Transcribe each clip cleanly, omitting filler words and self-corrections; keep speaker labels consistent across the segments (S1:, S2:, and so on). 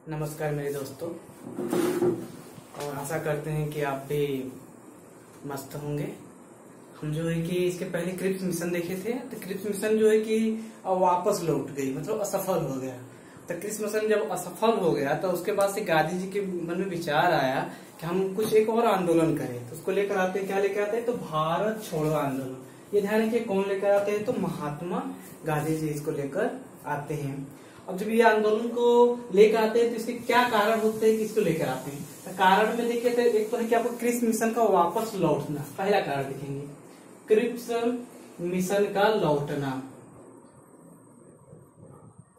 S1: नमस्कार मेरे दोस्तों, और आशा करते हैं कि आप भी मस्त होंगे। हम जो है कि इसके पहले क्रिप्स मिशन देखे थे, तो क्रिप्स मिशन जो है कि वापस लौट गई, मतलब असफल हो गया। तो क्रिप्स मिशन जब असफल हो गया तो उसके बाद से गांधी जी के मन में विचार आया कि हम कुछ एक और आंदोलन करें। तो उसको लेकर आते हैं, क्या लेकर आते हैं, तो भारत छोड़ो आंदोलन। ये ध्यान रखिए, कौन लेकर आते हैं, तो महात्मा गांधी जी इसको लेकर आते हैं। अब जब ये आंदोलन को लेकर आते हैं तो इसके क्या कारण होते हैं कि इसको लेकर आते हैं। तो कारण में देखिए, तो एक तो है कि आपको क्रिप्स मिशन का वापस लौटना, पहला कारण देखेंगे, क्रिप्स मिशन का लौटना।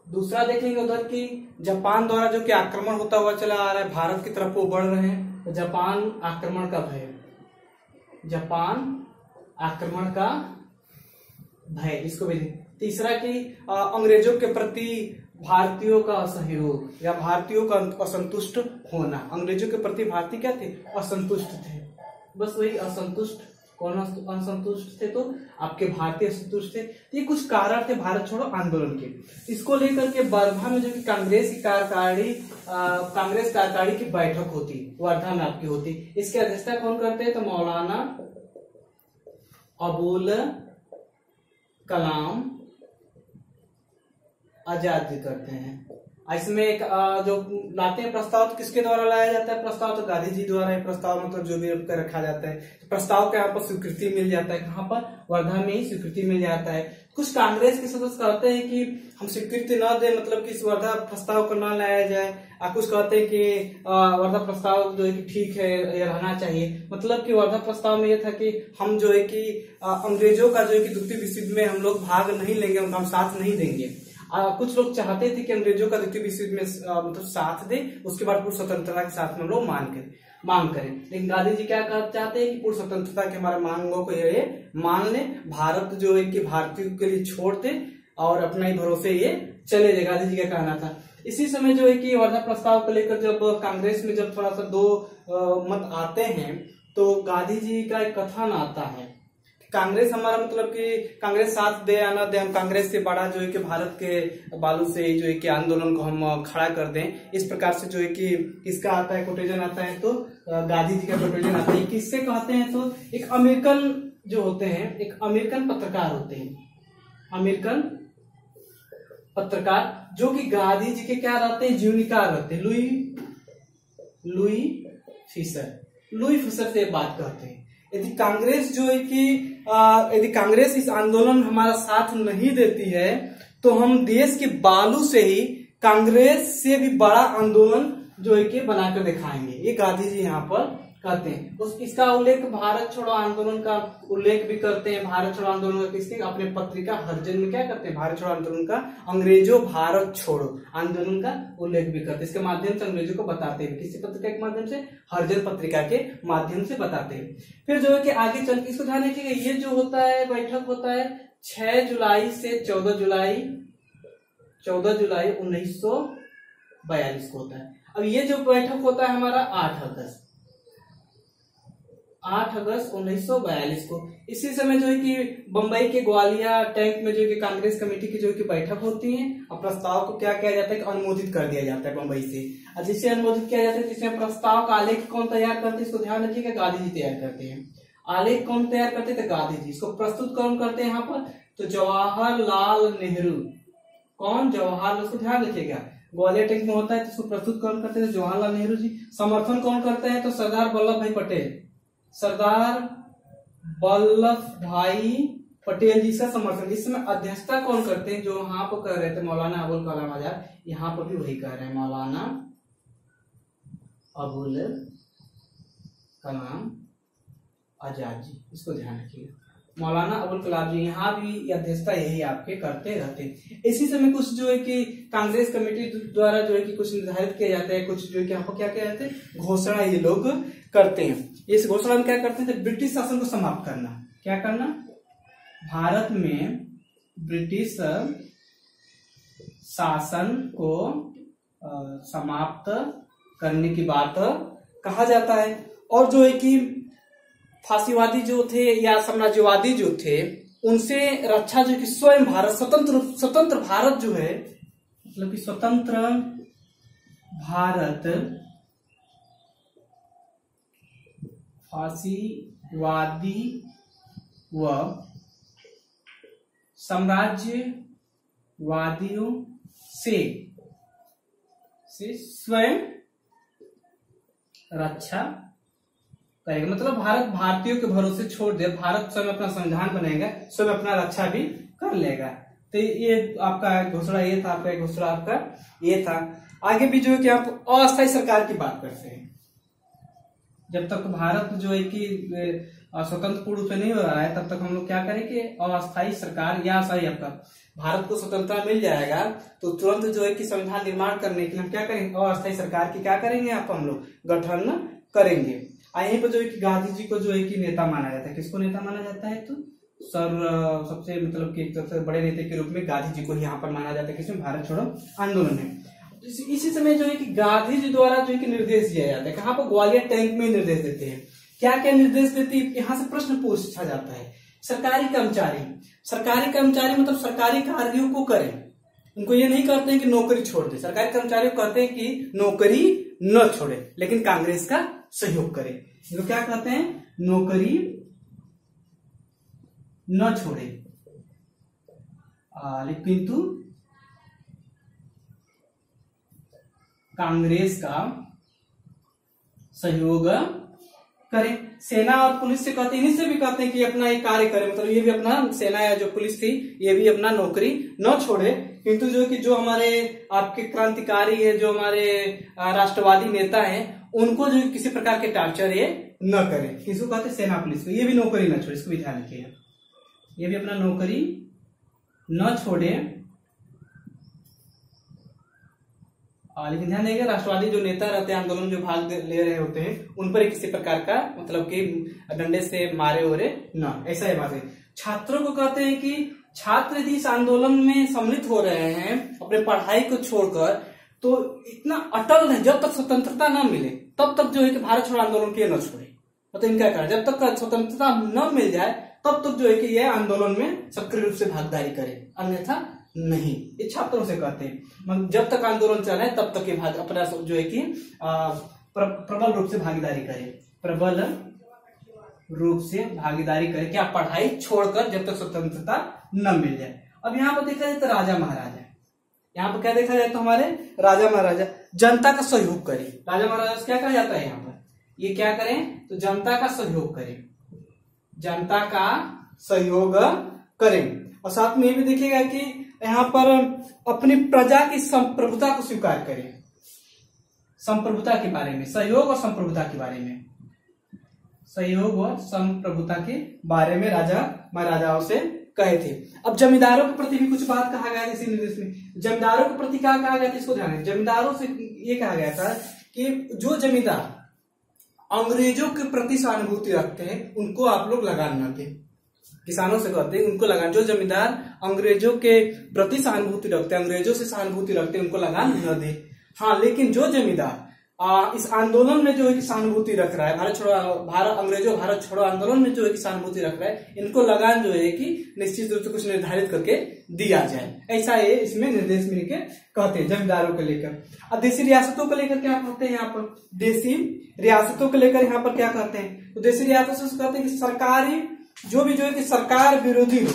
S1: दूसरा देखेंगे उधर की जापान द्वारा जो कि आक्रमण होता हुआ चला आ रहा है, भारत की तरफ वो बढ़ रहे हैं, तो जापान आक्रमण का भय, जापान आक्रमण का भय, इसको भी। तीसरा कि अंग्रेजों के प्रति भारतीयों का असहयोग या भारतीयों का असंतुष्ट होना। अंग्रेजों के प्रति भारतीय क्या थे, असंतुष्ट थे। बस वही असंतुष्ट, कौन असंतुष्ट थे, तो आपके भारतीय असंतुष्ट थे। तो ये कुछ कारण थे भारत छोड़ो आंदोलन के। इसको लेकर के वर्धा में जो कि कांग्रेस कार्यकारिणी की बैठक होती, वर्धा में आपकी होती। इसकी अध्यक्षता कौन करते हैं, तो मौलाना अबुल कलाम आजाद जी करते हैं। इसमें एक जो लाते हैं प्रस्ताव, तो किसके द्वारा लाया जाता है प्रस्ताव, तो गांधी जी द्वारा प्रस्ताव, मतलब जो भी रखा जाता है, तो प्रस्ताव के यहाँ पर स्वीकृति मिल जाता है। कहाँ पर, वर्धा में ही स्वीकृति मिल जाता है। कुछ कांग्रेस के सदस्य कहते हैं कि हम स्वीकृति न दे, मतलब कि इस वर्धा प्रस्ताव को न लाया जाए। कुछ कहते हैं कि वर्धा प्रस्ताव जो है कि ठीक है, ये रहना चाहिए। मतलब कि वर्धा प्रस्ताव में यह था कि हम जो है कि अंग्रेजों का जो है कि द्वितीय विश्व युद्ध में हम लोग भाग नहीं लेंगे, उनका हम साथ नहीं देंगे। कुछ लोग चाहते थे कि अंग्रेजों का द्वितीय विश्व युद्ध में मतलब साथ दे, उसके बाद पूर्ण स्वतंत्रता के साथ में हम लोग मांग करें। लेकिन गांधी जी क्या चाहते हैं कि पूर्ण स्वतंत्रता के हमारे मांगों को ये मान ले, भारत जो है कि भारतीयों के लिए छोड़ दे और अपना ही भरोसे ये चले जाए, गांधी जी का कहना था। इसी समय जो है कि वर्धा प्रस्ताव को लेकर जब कांग्रेस में जब थोड़ा सा दो मत आते हैं, तो गांधी जी का एक कथन आता है, कांग्रेस हमारा मतलब कि कांग्रेस साथ दे या न दे, हम कांग्रेस से बड़ा जो है कि भारत के बालू से जो है कि आंदोलन को हम खड़ा कर दें। इस प्रकार से जो है कि किसका आता है कोटेशन आता है, तो गांधी जी का कोटेशन आता है। किससे कहते हैं, तो एक अमेरिकन जो होते हैं, एक अमेरिकन पत्रकार होते हैं, अमेरिकन पत्रकार, जो कि गांधी जी के क्या रहते हैं, जीवनीकार रहते हैं। लुई फिशर से बात करते हैं, यदि कांग्रेस जो है कि यदि कांग्रेस इस आंदोलन हमारा साथ नहीं देती है, तो हम देश के बालू से ही कांग्रेस से भी बड़ा आंदोलन जो है कि बनाकर दिखाएंगे। ये गांधी जी यहाँ पर कहते हैं। इसका उल्लेख भारत छोड़ो आंदोलन का उल्लेख भी करते हैं। भारत छोड़ो आंदोलन का किसके, अपने पत्रिका हरिजन में क्या करते हैं, भारत छोड़ो आंदोलन का, अंग्रेजों भारत छोड़ो आंदोलन का उल्लेख भी करते हैं। इसके माध्यम से अंग्रेजों को बताते हैं, किसी पत्रिका के माध्यम से, हरिजन पत्रिका के माध्यम से बताते हैं। फिर जो है कि आगे चल के इसको ध्यान रखिएगा, ये जो होता है बैठक होता है 6 जुलाई से 14 जुलाई 1942 को होता है। अब ये जो बैठक होता है हमारा 8 अगस्त 1942 को। इसी समय जो है कि बंबई के ग्वालिया टैंक में जो है कि कांग्रेस कमेटी की जो है कि बैठक होती है, और प्रस्ताव को क्या किया जाता है कि अनुमोदित कर दिया जाता है बंबई से। और जिसे अनुमोदित किया जाता है, जिसमें प्रस्ताव का आलेख कौन तैयार करते हैं, इसको ध्यान रखिएगा, गांधी जी तैयार करते हैं। आलेख कौन तैयार करते थे, गांधी जी। इसको प्रस्तुत कौन करते हैं यहाँ पर, तो जवाहरलाल नेहरू। कौन, जवाहरलाल, उसको ध्यान रखिएगा, ग्वालियर टैंक में होता है, तो इसको प्रस्तुत कौन करते थे, जवाहरलाल नेहरू जी। समर्थन कौन करते हैं, तो सरदार वल्लभ भाई पटेल, सरदार वल्लभ भाई पटेल जी का समर्थन। इस समय अध्यक्षता कौन करते हैं, जो यहाँ पर कर रहे थे मौलाना अबुल कलाम आजाद, यहाँ पर भी वही कर रहे हैं, मौलाना अबुल कलाम आजाद जी। इसको ध्यान रखिएगा, मौलाना अबुल कलाम जी, यहाँ भी अध्यक्षता यही आपके करते रहते हैं। इसी समय कुछ जो है कि कांग्रेस कमेटी द्वारा जो है कि कुछ निर्धारित किया जाता है, कुछ जो है कि यहाँ पर क्या किया जाता है, घोषणा ये लोग करते हैं। इस घोषणा में क्या करते हैं, ब्रिटिश शासन को समाप्त करना। क्या करना, भारत में ब्रिटिश शासन को समाप्त करने की बात कहा जाता है। और जो है कि फांसीवादी जो थे या साम्राज्यवादी जो थे, उनसे रक्षा जो कि स्वयं भारत, स्वतंत्र भारत जो है, मतलब कि स्वतंत्र भारत फासीवादी व साम्राज्यवादियों से स्वयं रक्षा करेगा। मतलब भारत भारतीयों के भरोसे छोड़ दे, भारत स्वयं अपना संविधान बनाएगा, स्वयं अपना रक्षा भी कर लेगा। तो ये आपका घोषणा ये था, आपका घोषणा आपका ये था। आगे भी जो है कि आप अस्थायी सरकार की बात करते हैं। जब तक भारत जो है कि स्वतंत्र पूर्ण रूप से नहीं हो रहा है, तब तक हम लोग क्या करें कि अस्थायी सरकार या सही आपका भारत को स्वतंत्रता मिल जाएगा तो तुरंत जो है कि संविधान निर्माण करने के लिए हम क्या करेंगे, अस्थायी सरकार की क्या करेंगे, आप हम लोग गठन करेंगे। यहीं पर जो है कि गांधी जी को जो है कि नेता माना जाता है। किसको नेता माना जाता है, तो सबसे मतलब कि सबसे बड़े नेता के रूप में गांधी जी को यहाँ पर माना जाता है। किसमें, भारत छोड़ो आंदोलन में। इसी समय जो है कि गांधी जी द्वारा जो है कि निर्देश दिया जाता है, कहाँ पर, ग्वालियर टैंक में निर्देश देते हैं। क्या क्या निर्देश देती है, यहाँ से प्रश्न पूछा जाता है। सरकारी कर्मचारी मतलब सरकारी कार्यों को करें, उनको ये नहीं कहते हैं कि नौकरी छोड़ दे। सरकारी कर्मचारी को कहते हैं कि नौकरी न छोड़े, लेकिन कांग्रेस का सहयोग करे। इनको क्या कहते हैं, नौकरी न छोड़े, किंतु कांग्रेस का सहयोग करें। सेना और पुलिस से कहते हैं, इन्हीं से भी कहते हैं कि अपना ये कार्य करें, मतलब ये भी अपना सेना या जो पुलिस थी ये भी अपना नौकरी न छोड़े, किंतु जो कि जो हमारे आपके क्रांतिकारी है, जो हमारे राष्ट्रवादी नेता हैं, उनको जो किसी प्रकार के टॉर्चर ये न करे। किसको कहते हैं, सेना पुलिस को। ये भी नौकरी न छोड़े, इसको भी ध्यान रखिए, ये भी अपना नौकरी न छोड़े। लेकिन ध्यान देंगे, राष्ट्रवादी जो नेता रहते हैं, आंदोलन जो भाग ले रहे होते हैं, उन पर किसी प्रकार का मतलब कि डंडे से मारे ओरे न, ऐसा है बात है। छात्रों को कहते हैं कि छात्र यदि इस आंदोलन में सम्मिलित हो रहे हैं अपने पढ़ाई को छोड़कर, तो इतना अटल है, जब तक स्वतंत्रता न मिले तब तक जो है कि भारत छोड़ो आंदोलन के न छोड़े। मतलब इनका कारण, जब तक स्वतंत्रता न मिल जाए तब तक जो है कि यह आंदोलन में सक्रिय रूप से भागीदारी करे, अन्यथा नहीं। ये छात्रों से कहते हैं, जब तक आंदोलन चल रहा है तब तक ये अपना जो है कि प्रबल रूप से भागीदारी करे, प्रबल रूप से भागीदारी करे, क्या, पढ़ाई छोड़कर, जब तक स्वतंत्रता न मिल जाए। अब यहाँ पर देखा जाए तो राजा महाराजा, यहाँ पर क्या देखा जाए तो हमारे राजा महाराजा जनता का सहयोग करें। राजा महाराजा से क्या कहा जाता है यहाँ पर, ये क्या करें, तो जनता का सहयोग करें, जनता का सहयोग करें। और साथ में ये भी देखिएगा कि यहाँ पर अपनी प्रजा की संप्रभुता को स्वीकार करें। संप्रभुता के बारे में, सहयोग और संप्रभुता के बारे में, सहयोग और संप्रभुता के बारे में राजा महाराजाओं से कहे थे। अब जमींदारों के प्रति भी कुछ बात कहा गया इसी निर्देश में। जमींदारों के प्रति क्या कहा गया था, इसको ध्यान है। जमींदारों से ये कहा गया था कि जो जमींदार अंग्रेजों के प्रति सहानुभूति रखते हैं उनको आप लोग लगान न दें। किसानों से कहते हैं उनको लगान, जो जमींदार अंग्रेजों के प्रति सहानुभूति रखते हैं, अंग्रेजों से सहानुभूति रखते हैं, उनको लगान न दे। हाँ, लेकिन जो जमींदार इस आंदोलन में जो है कि सहानुभूति रख रहा है, भारत छोड़ो आंदोलन में जो है कि सहानुभूति रख रहा है, इनको लगान जो है कि निश्चित रूप से कुछ निर्धारित करके दिया जाए। ऐसा ये इसमें निर्देश मिल के कहते हैं जमींदारों को लेकर। अब देशी रियासतों को लेकर क्या कहते हैं, यहाँ पर देशी रियासतों को लेकर यहाँ पर क्या कहते हैं, तो देशी रियासतों से कहते हैं कि सरकारी जो भी जो है कि सरकार विरोधी हो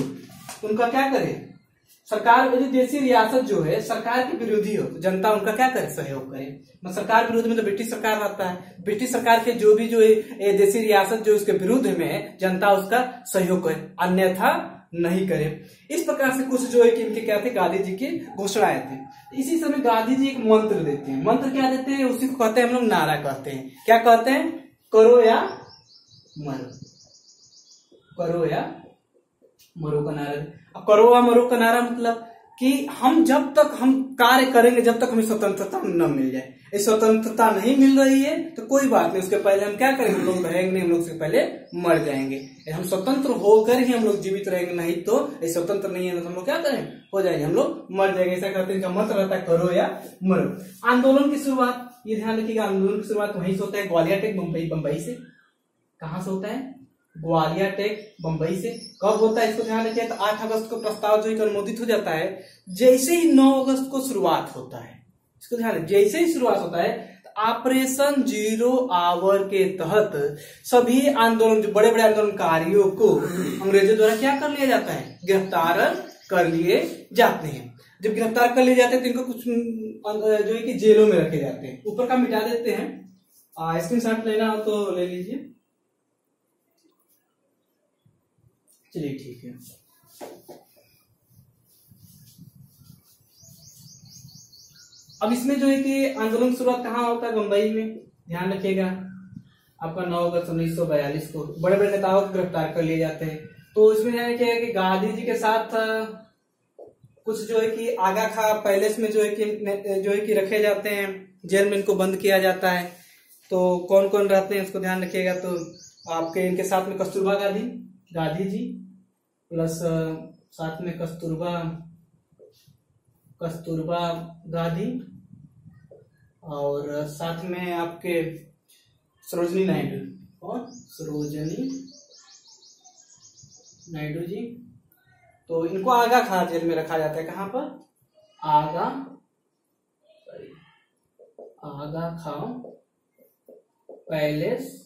S1: उनका क्या करे, सरकार यदि देशी रियासत जो है सरकार के विरोधी हो तो जनता उनका क्या करे, सहयोग करे। सरकार विरोध में तो ब्रिटिश सरकार रहता है, ब्रिटिश सरकार के जो भी जो है देशी रियासत जो उसके विरुद्ध में है, जनता उसका सहयोग करे, अन्यथा नहीं करे। इस प्रकार से कुछ जो है कि इनके क्या थे, गांधी जी की घोषणाएं थे। इसी समय गांधी जी एक मंत्र देते हैं। मंत्र क्या देते हैं, उसी को कहते हैं हम लोग नारा कहते हैं। क्या कहते हैं, करो या मरो, करो या मरो का नारा। अब करो या मरो का नारा मतलब कि हम जब तक हम कार्य करेंगे जब तक हमें स्वतंत्रता न मिल जाए। ये स्वतंत्रता नहीं मिल रही है तो कोई बात नहीं, उसके पहले हम क्या करेंगे, हम लोग रहेंगे नहीं, हम लोग से पहले मर जाएंगे। हम स्वतंत्र होकर ही हम लोग जीवित रहेंगे, नहीं तो ये स्वतंत्र नहीं है तो हम लोग क्या करें, हो जाएंगे, हम लोग मर जाएंगे। ऐसा करते हैं, मंत्र रहता है करो या मरो। आंदोलन की शुरुआत, ये ध्यान रखिएगा, आंदोलन की शुरुआत वहीं से होता है, ग्वालियर टेक बम्बई से। कहां से होता है, ग्वालियर टेक बम्बई से। कब होता है इसको ध्यान रखिए, तो 8 अगस्त को प्रस्ताव जो अनुमोदित हो जाता है। जैसे ही 9 अगस्त को शुरुआत होता है, इसको ध्यान रखिए, जैसे ही शुरुआत होता है ऑपरेशन जीरो आवर के तहत सभी आंदोलन, जो बड़े बड़े आंदोलनकारियों को अंग्रेजों द्वारा क्या कर लिया जाता है, गिरफ्तार कर लिए जाते हैं। जब गिरफ्तार कर लिए जाते हैं तो इनको कुछ जो है कि जेलों में रखे जाते हैं। ऊपर का मिटा देते हैं, स्क्रीनशॉट लेना हो तो ले लीजिए। चलिए ठीक है। अब इसमें जो है कि आंदोलन शुरुआत कहाँ होता है, बंबई में। ध्यान रखिएगा, आपका 9 अगस्त 1942 को बड़े बड़े नेताओं को गिरफ्तार कर लिए जाते हैं। तो इसमें ध्यान रखिएगा कि गांधी जी के साथ कुछ जो है कि आगा खां पैलेस में जो है कि रखे जाते हैं, जेल में इनको बंद किया जाता है। तो कौन कौन रहते हैं इसको ध्यान रखिएगा। तो आपके इनके साथ में कस्तूरबा गांधी जी प्लस साथ में कस्तूरबा गांधी और साथ में आपके सरोजनी नायडू और सरोजनी नायडू जी। तो इनको आगा खां जेल में रखा जाता है। कहाँ पर, आगा खां पैलेस।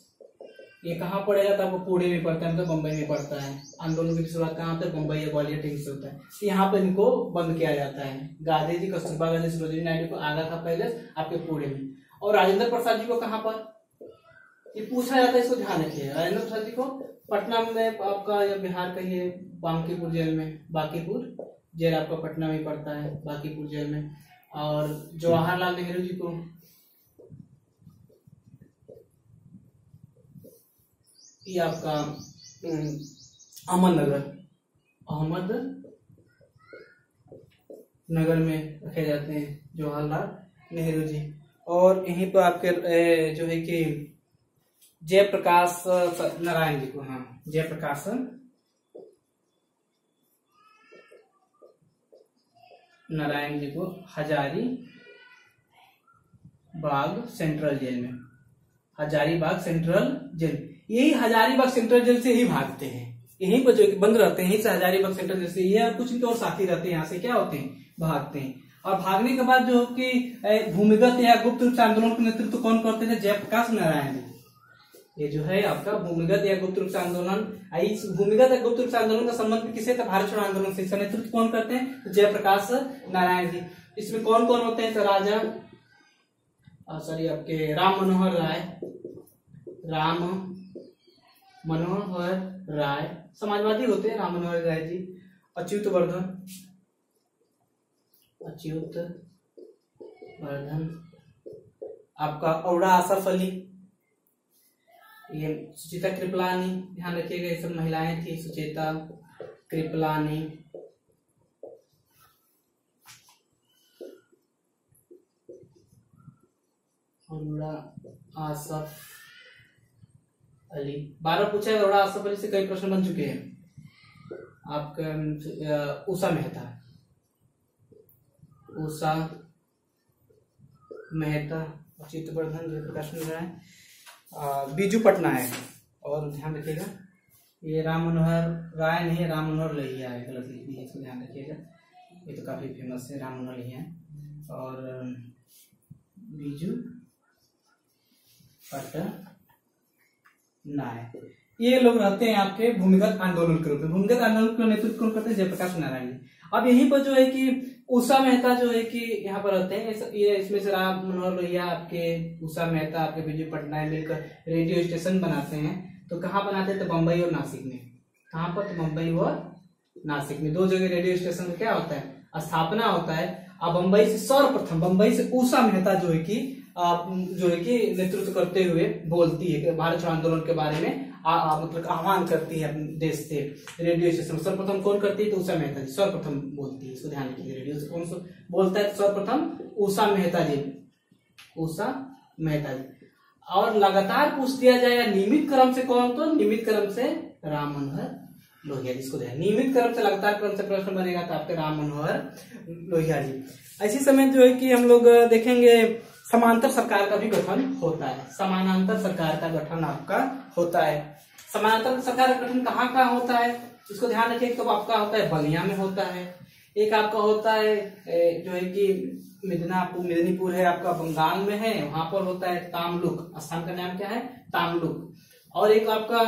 S1: ये कहाँ पड़ेगा, तो आपको पुणे में पड़ता है, मतलब बम्बई में पड़ता है। आंदोलन की शुरुआत कहाँ होता है, बम्बई या ग्वालियर टीम से होता है। तो यहाँ पर इनको बंद किया जाता है। गांधी जी, कस्तूरबा गांधी, सरोजिनी नायडू को आगा खां पैलेस आपके पुणे में, और राजेंद्र प्रसाद जी को कहाँ पर, ये पूछा जाता है, इसको ध्यान रखिए। राजेंद्र प्रसाद जी को पटना में आपका, या बिहार का ये बांकीपुर जेल में, बांकीपुर जेल आपका पटना में पड़ता है, बांकीपुर जेल में। और जवाहरलाल नेहरू जी को ये आपका अहमदनगर में रखे जाते हैं, जवाहरलाल नेहरू जी। और यहीं पर आपके जो है कि जयप्रकाश नारायण जी को, हाँ, जयप्रकाश नारायण जी को हजारीबाग सेंट्रल जेल में, हजारीबाग सेंट्रल जेल। यही हजारीबाग सेंट्रल जेल से ही भागते हैं, यहीं पर जो बंद रहते हैं, यहीं से हजारीबाग सेंट्रल जेल से। ये कुछ इनके और साथी रहते हैं, यहाँ से क्या होते हैं, भागते हैं। और भागने के बाद जो कि भूमिगत या गुप्त रूप से आंदोलन का नेतृत्व कौन करते थे, जयप्रकाश नारायण जी। ये जो है आपका भूमिगत या गुप्त रूप से आंदोलन, इस भूमिगत या गुप्त रूप से आंदोलन का संबंध किसे था, भारत छोड़ो आंदोलन से। इसका नेतृत्व कौन करते हैं, तो जयप्रकाश नारायण जी। इसमें कौन कौन होते हैं, तो आपके राम मनोहर राय समाजवादी होते हैं, राम मनोहर राय जी। अच्युत वर्धन आपका औड़ा आसफ अली, ये सुचेता कृपलानी, ध्यान रखिएगा, ये सब महिलाएं थी, सुचेता कृपलानी। औड़ा आसफ अली 12 पूछा है। औड़ा आसफ अली से कई प्रश्न बन चुके हैं। आपका उषा मेहता, अच्युत वर्धन, जयप्रकाश नारायण, बीजू पटनायक। और ध्यान रखिएगा, ये राम मनोहर राय नहीं है, राम मनोहर लोहिया है, गलत लिखी है, इसको ध्यान रखिएगा। ये तो काफी फेमस है, राम मनोहर लोहिया। और बीजू पटनायक, ये लोग रहते हैं आपके भूमिगत आंदोलन के रूप में। भूमिगत आंदोलन का नेतृत्व कौन करते हैं, जयप्रकाश नारायण जी। अब यहीं पर जो है कि उषा मेहता जो है कि यहाँ पर रहते हैं, ये इसमें से राम मनोहर लोहिया, आपके उषा मेहता, आपके बीजू पटनायक मिलकर रेडियो स्टेशन बनाते हैं। तो कहाँ बनाते हैं, तो बम्बई और नासिक में। कहाँ पर, तो बम्बई और नासिक में, 2 जगह रेडियो स्टेशन का क्या होता है, स्थापना होता है। अब बम्बई से सर्वप्रथम, बम्बई से उषा मेहता जो है कि नेतृत्व करते हुए बोलती है, भारत छोड़ो आंदोलन के बारे में मतलब आह्वान करती है अपने देश से। रेडियो स्टेशन सर्वप्रथम कौन करती है, तो उषा मेहता जी सर्वप्रथम बोलती है, इसको ध्यान रखिए। रेडियो से कौन सा बोलता है, सर्वप्रथम उषा मेहता जी। और लगातार पूछ दिया जाए नियमित क्रम से कौन, तो नियमित क्रम से राम मनोहर लोहिया, जिसको नियमित क्रम से, लगातार क्रम से प्रश्न बनेगा तो आपके राम मनोहर लोहिया जी। इसी समय जो है कि हम लोग देखेंगे समांतर सरकार का भी गठन होता है। समानांतर सरकार का गठन आपका होता है। समानांतर सरकार का गठन कहाँ होता है, इसको ध्यान रखिए। तो आपका होता है बलिया में होता है, एक आपका होता है जो है कि मेदिनीपुर है आपका बंगाल में है, वहां पर होता है तामलुक, स्थान का नाम क्या है तामलुक। और एक आपका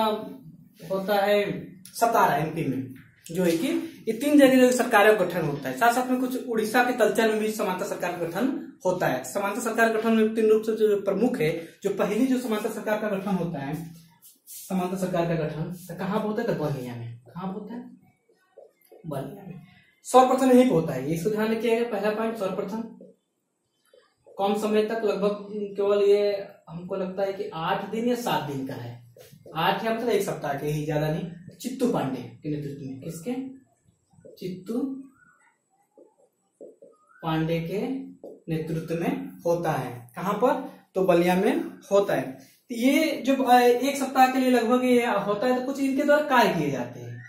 S1: होता है सतारा एमपी में, जो है कि ये 3 जगह जो सरकारों का गठन होता है। साथ साथ में कुछ उड़ीसा के तलचर में भी समांतर सरकार का गठन होता है। समांतर सरकार गठन में 3 रूप से जो प्रमुख है, जो पहली जो समांतर सरकार का गठन होता है, समांतर सरकार का गठन तो कहाँ पर होता है, तो बलिया में। कहाँ पर होता है, बलिया में। सर्वप्रथम यही होता है, इसको ध्यान रखिएगा। पहला पॉइंट सर्वप्रथम कम समय तक, लगभग केवल ये हमको लगता है कि 8 दिन या 7 दिन का है, 8 या मतलब 1 सप्ताह के ही, ज्यादा नहीं। चित्तू पांडे के नेतृत्व में, किसके, चित्तू पांडे के नेतृत्व में होता है। कहां पर, तो बलिया में होता है। ये जो 1 सप्ताह के लिए लगभग ये होता है, तो कुछ इनके द्वारा कार्य किए जाते हैं।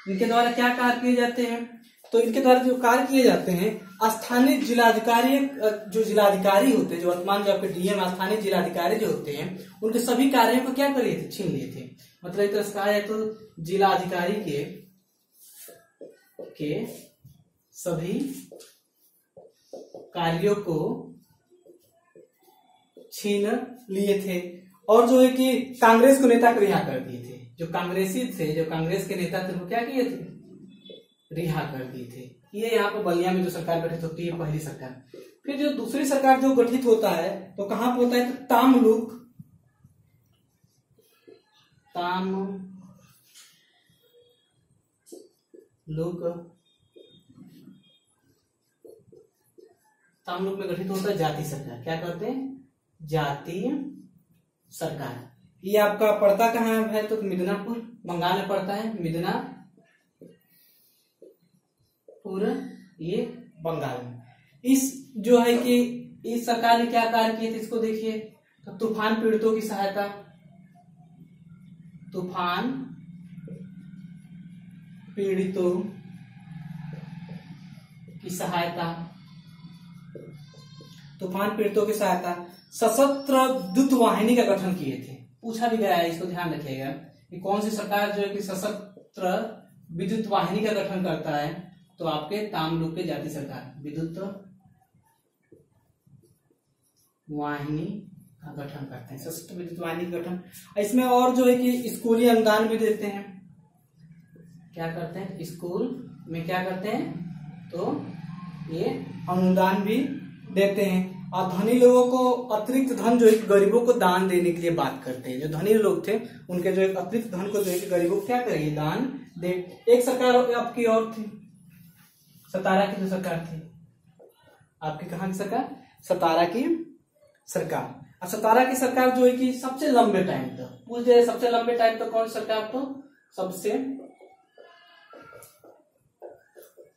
S1: इनके द्वारा क्या कार्य किए जाते हैं, तो इनके द्वारा जो कार्य किए जाते हैं, स्थानीय जिलाधिकारी, जो जिलाधिकारी होते हैं, जो वर्तमान जो आपके डीएम स्थानीय जिलाधिकारी जो होते हैं, उनके सभी कार्यों को क्या कर लिए थे, छीन लिए थे। मतलब एक तरह से कहा जाए तो जिलाधिकारी के सभी कार्यों को छीन लिए थे। और जो है कि कांग्रेस को नेता को रिहा कर दिए थे। जो कांग्रेसी थे, जो कांग्रेस के नेता थे, वो क्या किए थे, रिहा कर दिए थे। ये यहाँ पर बलिया में जो सरकार गठित होती है, पहली सरकार। फिर जो दूसरी सरकार जो गठित होता है, तो कहां पर होता है, तो तामलुक में गठित होता है जाति सरकार। क्या कहते हैं, जातीय सरकार। ये आपका पड़ता कहाँ है, तो मिदनापुर बंगाल में पड़ता है, मिदनापुर ये बंगाल में। इस जो है कि इस सरकार ने क्या कार्य किए थे, इसको देखिए। तो तूफान पीड़ितों की सहायता, तूफान पीड़ितों की सहायता, तूफान पीड़ितों की सहायता। सशस्त्र विद्युत वाहिनी का गठन किए थे, पूछा भी गया है, इसको ध्यान रखिएगा कि कौन सी सरकार जो है कि सशस्त्र विद्युत वाहिनी का गठन करता है, तो आपके तामलुक के जाति सरकार विद्युत वाहिनी का गठन करते हैं, सशस्त्र विद्युत वाहिनी का गठन। इसमें और जो है कि स्कूली अनुदान भी देते हैं। क्या करते हैं, स्कूल में क्या करते हैं, तो ये अनुदान भी देते हैं। और धनी लोगों को अतिरिक्त धन जो है गरीबों को दान देने के लिए बात करते हैं। जो धनी लोग थे, उनके जो अतिरिक्त धन को जो है गरीबों को क्या करेंगे, दान दे। एक सरकार आपकी और थी, सतारा की जो सरकार थी आपकी, कहां की सरकार, सतारा की सरकार। और सतारा की सरकार जो है कि सबसे लंबे टाइम तक, पूछ जाए सबसे लंबे टाइम तक कौन सरकार, तो सबसे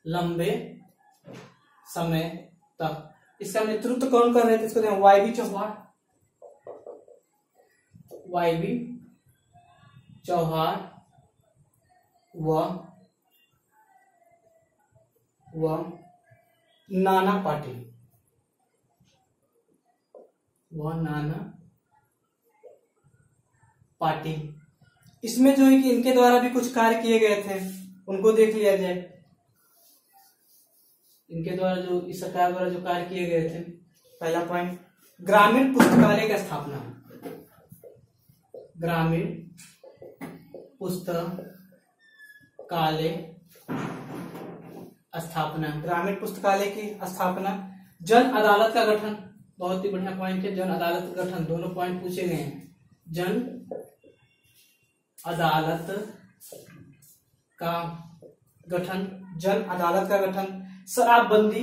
S1: लंबे समय तक इसका नेतृत्व कौन कर रहे थे, इसको वाईबी चौहान व नाना पाटिल। इसमें जो है कि इनके द्वारा भी कुछ कार्य किए गए थे, उनको देख लिया जाए। इनके द्वारा जो इस सरकार द्वारा जो कार्य किए गए थे, पहला पॉइंट, ग्रामीण पुस्तकालय की स्थापना। ग्रामीण पुस्तकालय स्थापना, ग्रामीण पुस्तकालय की स्थापना। जन अदालत का गठन, बहुत ही बढ़िया पॉइंट है, जन अदालत का गठन, दोनों पॉइंट पूछे गए हैं। जन अदालत का गठन, जन अदालत का गठन। शराबबंदी,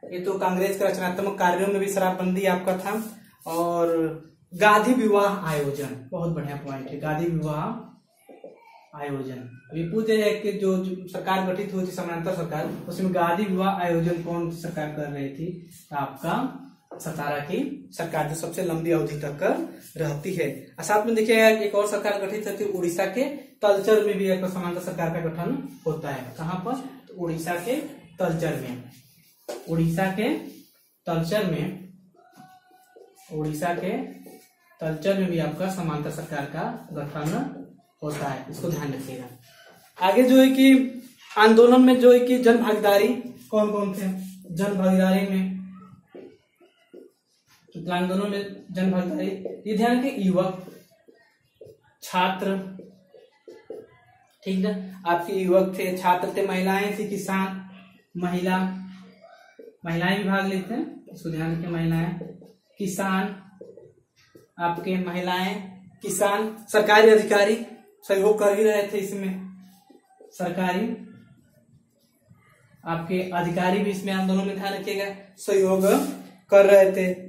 S1: ये तो कांग्रेस के रचनात्मक कार्यों में भी शराबबंदी आपका था। और गांधी विवाह आयोजन, बहुत बढ़िया पॉइंट है, गांधी विवाह आयोजन। अभी पूछे है कि जो सरकार गठित हुई थी समांतर सरकार, उसमें गांधी विवाह आयोजन कौन सी सरकार कर रही थी, तो आपका सतारा की सरकार, जो सबसे लंबी अवधि तक रहती है। और साथ में देखिए एक और सरकार गठित होती है, उड़ीसा के तलचर में भी एक समांतर सरकार का गठन होता है। कहां पर, तो उड़ीसा के तलचर में, उड़ीसा के तलचर में भी आपका समांतर सरकार का गठन होता है, इसको ध्यान रखिएगा। आगे जो है कि आंदोलन में जो है कि जन भागीदारी कौन कौन थे, जन भागीदारी में आंदोलन में जन भागीदारी, ये ध्यान के युवक, छात्र, ठीक है, आपके युवक थे, छात्र थे, महिलाएं थी, किसान, महिलाएं भी भाग लेते हैं, इसको ध्यान रखिए, महिलाएं, किसान, आपके महिलाएं, किसान, सरकारी अधिकारी सहयोग कर ही रहे थे इसमें, सरकारी आपके अधिकारी भी इसमें आंदोलन में ध्यान रखिएगा सहयोग कर रहे थे।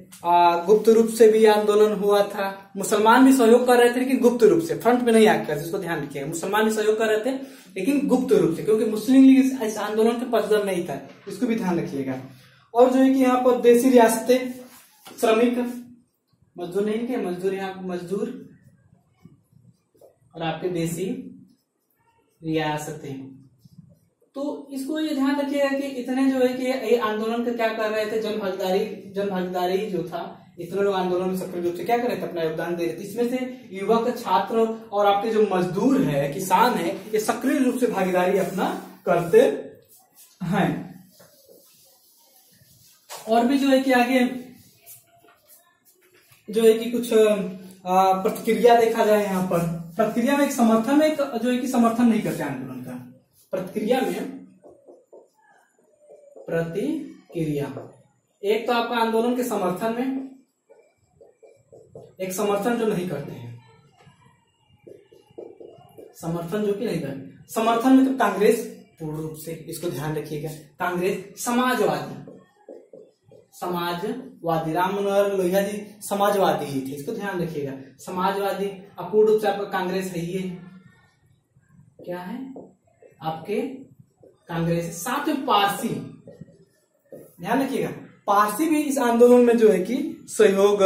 S1: गुप्त रूप से भी आंदोलन हुआ था, मुसलमान भी सहयोग कर रहे थे लेकिन गुप्त रूप से, फ्रंट में नहीं आकर, इसको ध्यान रखिएगा, मुसलमान भी सहयोग कर रहे थे लेकिन गुप्त रूप से, क्योंकि मुस्लिम लीग इस आंदोलन के पक्षधर नहीं था, इसको भी ध्यान रखिएगा। और जो है कि यहाँ पर देशी रियासतें, श्रमिक, मजदूर नहीं थे, मजदूर, यहाँ मजदूर और आपके देशी रियासतें, तो इसको ये ध्यान रखिएगा कि इतने जो है कि ये आंदोलन का क्या कर रहे थे, जन भागीदारी जो था, इतने लोग आंदोलन में सक्रिय रूप से क्या कर रहे थे, अपना योगदान दे रहे थे। इसमें से युवक, छात्र और आपके जो मजदूर है, किसान है, ये सक्रिय रूप से भागीदारी अपना करते हैं। और भी जो है कि आगे जो है कि कुछ प्रतिक्रिया देखा जाए, यहाँ पर प्रतिक्रिया में एक समर्थन में एक जो है कि समर्थन नहीं करते आंदोलन का, प्रतिक्रिया में प्रतिक्रिया, एक तो आपका आंदोलन के समर्थन में, एक समर्थन जो नहीं करते हैं, समर्थन जो कि नहीं करते, समर्थन में तो कांग्रेस पूर्ण रूप से, इसको ध्यान रखिएगा, कांग्रेस, समाजवादी राम मनोहर लोहिया जी समाजवादी ही थे, इसको ध्यान रखिएगा, समाजवादी अपूर्ण रूप से आपका कांग्रेस है, ये क्या है आपके कांग्रेस, साथ में पारसी, ध्यान रखिएगा, पारसी भी इस आंदोलन में जो है कि सहयोग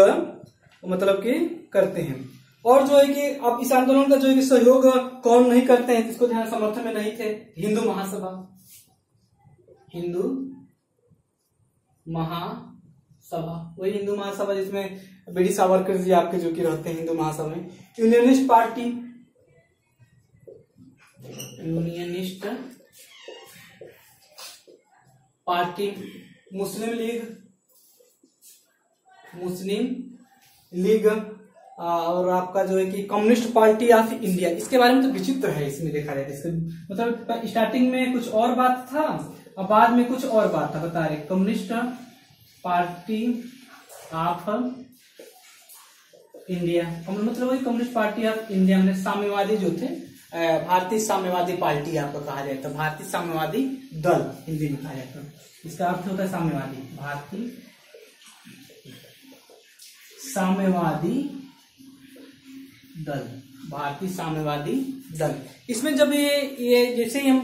S1: मतलब कि करते हैं। और जो है कि अब इस आंदोलन का जो है कि सहयोग कौन नहीं करते हैं, इसको ध्यान, समर्थन में नहीं थे, हिंदू महासभा, हिंदू महासभा, वही हिंदू महासभा जिसमें बी.डी. सावरकर जी आपके जो कि रहते हैं हिंदू महासभा में, यूनियनिस्ट पार्टी, यूनियनिस्ट पार्टी, मुस्लिम लीग और आपका जो है कि कम्युनिस्ट पार्टी ऑफ इंडिया, इसके बारे में तो विचित्र है, इसमें देखा जाए इसके मतलब स्टार्टिंग में कुछ और बात था और बाद में कुछ और बात था, बता रहे कम्युनिस्ट पार्टी ऑफ इंडिया, मतलब वही कम्युनिस्ट पार्टी ऑफ इंडिया में साम्यवादी जो थे, भारतीय साम्यवादी पार्टी आपको कहा जाता है, भारतीय साम्यवादी दल हिंदी में कहा जाता है, इसका अर्थ होता है साम्यवादी, भारतीय साम्यवादी दल, भारतीय साम्यवादी दल। इसमें जब ये जैसे ही हम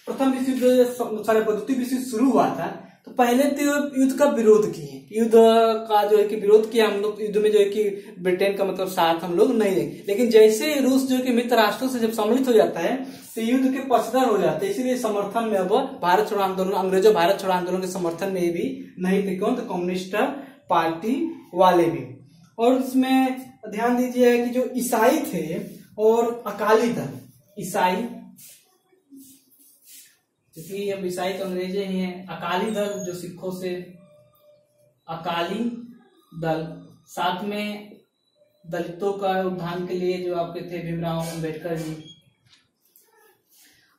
S1: प्रथम विश्व युद्ध, द्वितीय विश्व युद्ध शुरू हुआ था, तो पहले तो युद्ध का विरोध किए, युद्ध का जो है कि विरोध किया हम लोग, युद्ध में जो है कि ब्रिटेन का मतलब साथ हम लोग नहीं देंगे, लेकिन जैसे रूस जो कि मित्र राष्ट्रों से जब सम्मिलित हो जाता है तो युद्ध के पक्षधर हो जाते हैं, इसीलिए समर्थन में अब भारत छोड़ो आंदोलन, अंग्रेजों भारत छोड़ो आंदोलन के समर्थन में भी नहीं थे, कौन, तो कम्युनिस्ट पार्टी वाले भी। और इसमें ध्यान दीजिए कि जो ईसाई थे और अकाली दल, ईसाई, क्योंकि अब ईसाई तो अंग्रेजे ही हैं, अकाली दल जो सिखों से, अकाली दल, साथ में दलितों का उत्थान के लिए जो आपके थे भीमराव अंबेडकर जी,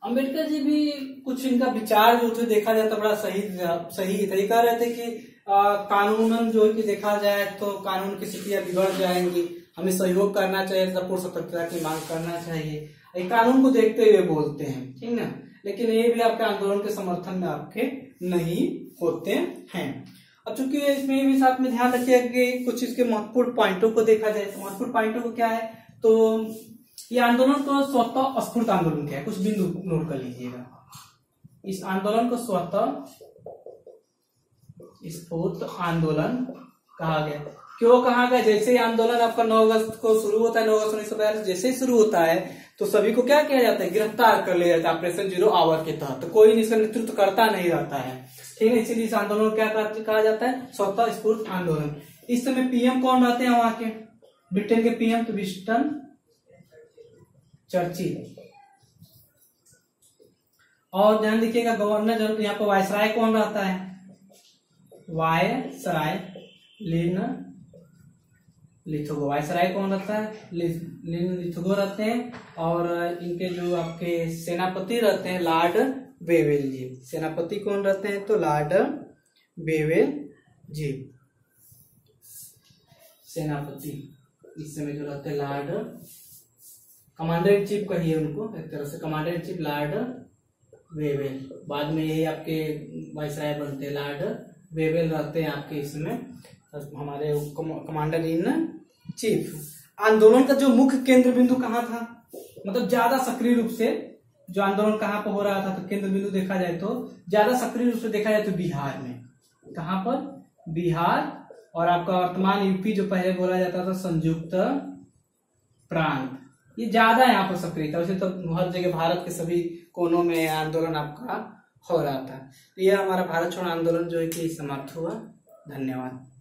S1: अंबेडकर जी भी कुछ इनका विचार जो थे देखा जाए तो बड़ा सही था, ये कह रहे थे कि कानूनन जो है कि देखा जाए तो कानून की स्थितियां बिगड़ जाएंगी, हमें सहयोग करना चाहिए तथा पूर्ण स्वतंत्रता की मांग करना चाहिए, ये कानून को देखते हुए बोलते हैं, ठीक ना, लेकिन ये भी आपके आंदोलन के समर्थन में आपके नहीं होते हैं। अब चूंकि इसमें भी साथ में ध्यान रखिएगा कि कुछ इसके महत्वपूर्ण पॉइंटों को देखा जाए, तो महत्वपूर्ण पॉइंटों को क्या है, तो ये आंदोलन को स्वतः स्फूर्त आंदोलन क्या है, कुछ बिंदु नोट कर लीजिएगा, इस आंदोलन को स्वतः स्फूर्त आंदोलन कहा गया, क्यों कहा गया, जैसे ही आंदोलन आपका 9 अगस्त को शुरू होता है, 9 अगस्त 1942 जैसे ही शुरू होता है तो सभी को क्या किया जाता है, गिरफ्तार कर लिया जाता है ऑपरेशन 0 आवर के तहत, तो कोई इसका नेतृत्व करता नहीं रहता है, ठीक है, इसीलिए इस आंदोलन को क्या कहा जाता है, स्वतः स्फूर्त आंदोलन। इस समय पीएम कौन रहते हैं वहां के, ब्रिटेन के पीएम तो विंस्टन चर्चिल। और ध्यान देखिएगा गवर्नर जनरल, यहाँ पर वायसराय कौन रहता है? वायसराय लिथुगो। वायसराय कौन रहता है? लिथुगो रहते हैं। और इनके जो आपके सेनापति रहते हैं लॉर्ड वेवेल जी। सेनापति कौन रहते हैं? तो लॉर्ड वेवेल जी सेनापति इस समय जो रहते हैं लॉर्ड, कमांडर इन चीफ कहिए उनको एक तरह से, commander in chief Lord Wavell. बाद में यही आपके वायसराय बनते हैं, लॉर्ड वेवेल रहते हैं आपके इसमें हमारे कमांडर इन चीफ। आंदोलन का जो मुख्य केंद्र बिंदु कहाँ था, मतलब ज्यादा सक्रिय रूप से जो आंदोलन कहाँ पर हो रहा था, तो केंद्र बिंदु देखा जाए तो ज्यादा सक्रिय रूप से देखा जाए तो बिहार में। कहाँ पर? बिहार। और आपका वर्तमान यूपी जो पहले बोला जाता था संयुक्त प्रांत, ये ज्यादा यहाँ पर सक्रिय था। वैसे तो हर जगह भारत के सभी कोनों में आंदोलन आपका हो रहा था। तो यह हमारा भारत छोड़ो आंदोलन जो है कि समाप्त हुआ। धन्यवाद।